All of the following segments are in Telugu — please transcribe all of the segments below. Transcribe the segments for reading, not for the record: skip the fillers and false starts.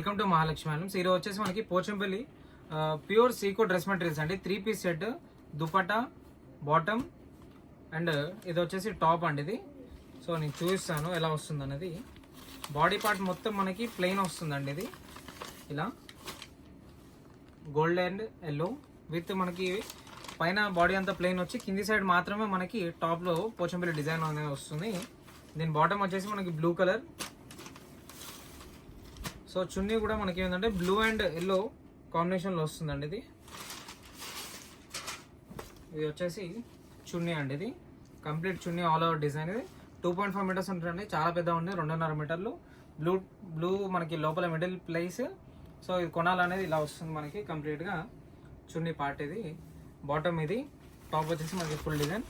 Welcome to Mahalakshmi handlooms. ఈరోజు వచ్చేసి మనకి పోచంపల్లి ప్యూర్ సీకో డ్రెస్ మెటీరియల్స్ అండి. 3 piece set, dupatta, bottom and ఇది వచ్చేసి టాప్ అండి. ఇది సో నేను చూపిస్తాను ఎలా వస్తుంది అనేది. బాడీ పార్ట్ మొత్తం మనకి ప్లెయిన్ వస్తుందండి. ఇది ఇలా గోల్డ్ అండ్ ఎల్లో విత్ మనకి పైన బాడీ అంతా ప్లెయిన్ వచ్చి కింది సైడ్ మాత్రమే మనకి టాప్లో పోచంపల్లి డిజైన్ అనేది వస్తుంది. దీని బాటమ్ వచ్చేసి మనకి బ్లూ కలర్. సో చున్నీ కూడా మనకి ఏంటంటే బ్లూ అండ్ ఎల్లో కాంబినేషన్లో వస్తుందండి. ఇది వచ్చేసి చున్నీ అండి. ఇది కంప్లీట్ చున్నీ ఆల్ ఓవర్ డిజైన్. ఇది 2.5 మీటర్స్ ఉంటుందండి. చాలా పెద్ద ఉంది, 2.5 మీటర్లు. బ్లూ మనకి లోపల మిడిల్ ప్లేస్. సో ఇది కొనాలనేది ఇలా వస్తుంది మనకి కంప్లీట్గా చున్నీ పార్ట్. ఇది బాటమ్, ఇది టాప్ వచ్చేసి మనకి ఫుల్ డిజైన్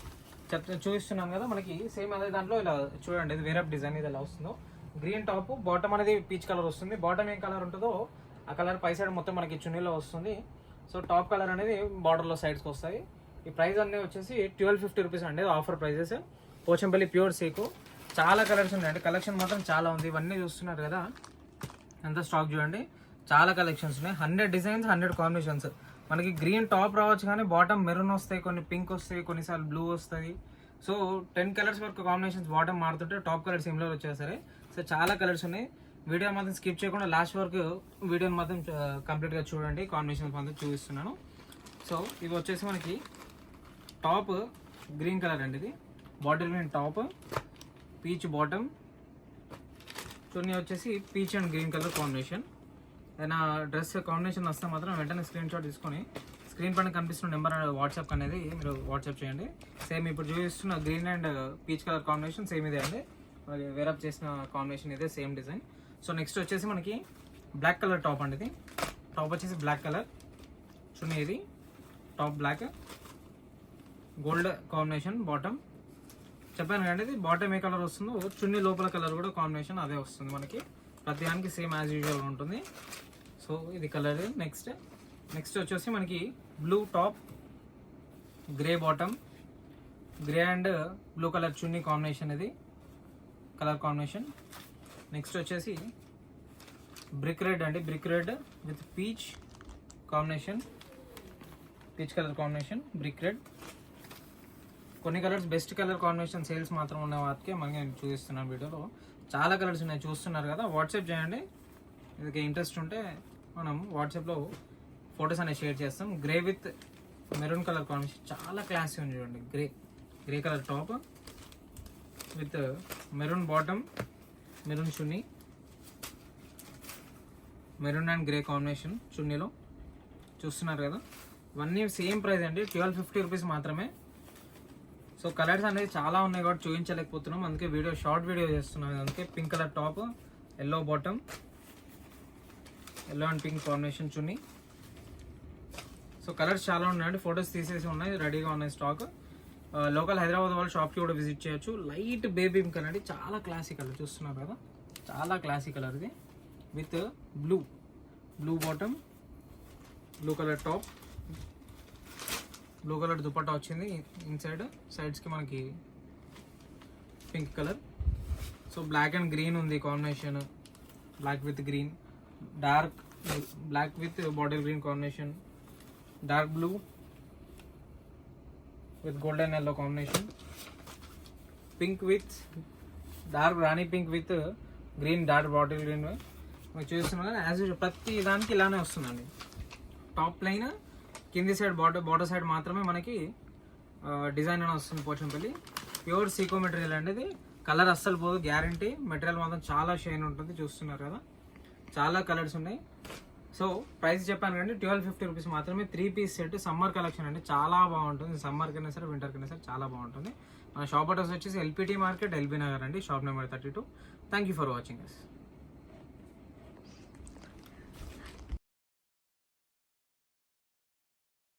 చూపిస్తున్నాం కదా. మనకి సేమ్ అదే దాంట్లో ఇలా చూడండి, ఇది వేరే డిజైన్. ఇది ఎలా వస్తుందో గ్రీన్ టాప్, బాటమ్ అనేది పీచ్ కలర్ వస్తుంది. బాటమ్ ఏ కలర్ ఉంటుందో ఆ కలర్ పై సైడ్ మొత్తం మనకి చున్నీలో వస్తుంది. సో టాప్ కలర్ అనేది బార్డర్లో సైడ్స్కి వస్తాయి. ఈ ప్రైస్ అన్నీ వచ్చేసి 1250 రూపీస్ అండి. Offer prices. పోచంపల్లి ప్యూర్ సీకో. చాలా కలర్స్ ఉన్నాయండి. కలెక్షన్ మాత్రం చాలా ఉంది. ఇవన్నీ చూస్తున్నారు కదా, అంతా స్టాక్ చూడండి. చాలా కలెక్షన్స్ ఉన్నాయి. 100 డిజైన్స్, 100 కాంబినేషన్స్. మనకి గ్రీన్ టాప్ రావచ్చు, కానీ బాటమ్ మెరూన్ వస్తాయి, కొన్ని పింక్ వస్తాయి, కొన్నిసార్లు బ్లూ వస్తుంది. సో 10 కలర్స్ వరకు కాంబినేషన్స్ బాటమ్ మారుతుంటే టాప్ కలర్ సిమిలర్ వచ్చేసరి. సో చాలా కలర్స్ ఉన్నాయి. వీడియో మాత్రం స్కిప్ చేయకుండా లాస్ట్ వరకు వీడియోని మాత్రం కంప్లీట్గా చూడండి. కాంబినేషన్స్ మాత్రం చూపిస్తున్నాను. సో ఇవి వచ్చేసి మనకి టాప్ గ్రీన్ కలర్ అండి. ఇది bottle green top, peach bottom, చున్నీ వచ్చేసి peach and green colour combination. ఏదైనా డ్రెస్ కాంబినేషన్ వస్తే మాత్రం వెంటనే స్క్రీన్ షాట్ తీసుకొని స్క్రీన్ పైన కనిపిస్తున్న నెంబర్ వాట్సాప్ అనేది మీరు వాట్సాప్ చేయండి. సేమ్ ఇప్పుడు చూపిస్తున్న green and peach colour combination same ఇదే అండి. వేరప్ చేసిన కాంబినేషన్ ఇదే, సేమ్ డిజైన్. సో నెక్స్ట్ వచ్చేసి మనకి బ్లాక్ కలర్ టాప్ అండి. ఇది టాప్ వచ్చేసి బ్లాక్ కలర్ చున్నీ. ఇది top black, gold combination bottom. చెప్పాను కదండి, ఇది బాటమ్ ఏ కలర్ వస్తుందో చున్నీ లోపల కలర్ కూడా కాంబినేషన్ అదే వస్తుంది మనకి. ప్రతి దానికి సేమ్ యాజ్ యూజువల్ ఉంటుంది. సో ఇది కలర్. నెక్స్ట్ వచ్చేసి మనకి blue top, grey bottom, grey and blue colour చున్నీ కాంబినేషన్. ఇది కలర్ కాంబినేషన్. నెక్స్ట్ వచ్చేసి బ్రిక్ రెడ్ అండి. Brick red with peach combination, peach colour combination, brick red. కొన్ని colours best colour combination sales మాత్రం ఉన్న వాటికే మనకి నేను చూపిస్తున్నాను వీడియోలో. చాలా కలర్స్ ఉన్నాయి, చూస్తున్నారు కదా. వాట్సాప్ చేయండి. ఇది ఇంట్రెస్ట్ ఉంటే మనం వాట్సాప్లో ఫొటోస్ అనేవి షేర్ చేస్తాం. Grey with maroon colour combination చాలా క్లాసీ ఉంది చూడండి. Grey colour top with maroon bottom, maroon చున్నీ, మెరూన్ అండ్ గ్రే కాంబినేషన్ చున్నీలో చూస్తున్నారు కదా. ఇవన్నీ సేమ్ ప్రైస్ అండి, 1250 రూపీస్ మాత్రమే. సో కలర్స్ అనేది చాలా ఉన్నాయి కాబట్టి చూపించలేకపోతున్నాం, అందుకే షార్ట్ వీడియో చేస్తున్నాం. అందుకే pink colour top, yellow bottom, yellow and pink combination chunni. So colours చాలా ఉన్నాయండి, ఫొటోస్ తీసేసి ఉన్నాయి, రెడీగా ఉన్నాయి స్టాక్. లోకల్ హైదరాబాద్ వాళ్ళు షాప్కి కూడా విజిట్ చేయొచ్చు. లైట్ బేబీ పింక్ కలర్ అండి, చాలా క్లాసిక్ కలర్ చూస్తున్నారు కదా, చాలా క్లాసిక్ కలర్. ఇది with blue bottom, blue colour top, blue colour దుపట్టా వచ్చింది. ఇన్సైడ్ సైడ్స్కి మనకి pink colour. So black and green ఉంది combination, black with green, dark black with bottle green combination, dark blue with golden yellow combination, pink with dark రాణి pink with green dark bottle green. మీకు చూస్తున్నాం యాజ్ యూజువల్ ప్రతి దానికి ఇలానే వస్తుందండి. టాప్ ప్లైన్, కింది సైడ్ బార్డర్ సైడ్ మాత్రమే మనకి డిజైన్ అని వస్తుంది. పోచంపల్లి ప్యూర్ సీకో మెటీరియల్ అండి. ఇది కలర్ అస్సలు పోదు, గ్యారంటీ. మెటీరియల్ మాత్రం చాలా షైన్ ఉంటుంది, చూస్తున్నారు కదా. చాలా కలర్స్ ఉన్నాయి. సో ప్రైస్ చెప్పాను కండి, 1250 రూపీస్ మాత్రమే. 3 పీస్ సెట్, సమ్మర్ కలెక్షన్ అండి. చాలా బాగుంటుంది, సమ్మర్ కైనా సరే వింటర్ కైనా సరే చాలా బాగుంటుంది. మన షాప్ అడ్రస్ వచ్చేసి ఎల్పిటి మార్కెట్, ఎల్బీ నగర్ అండి. Shop number 32. Thank you for watching us.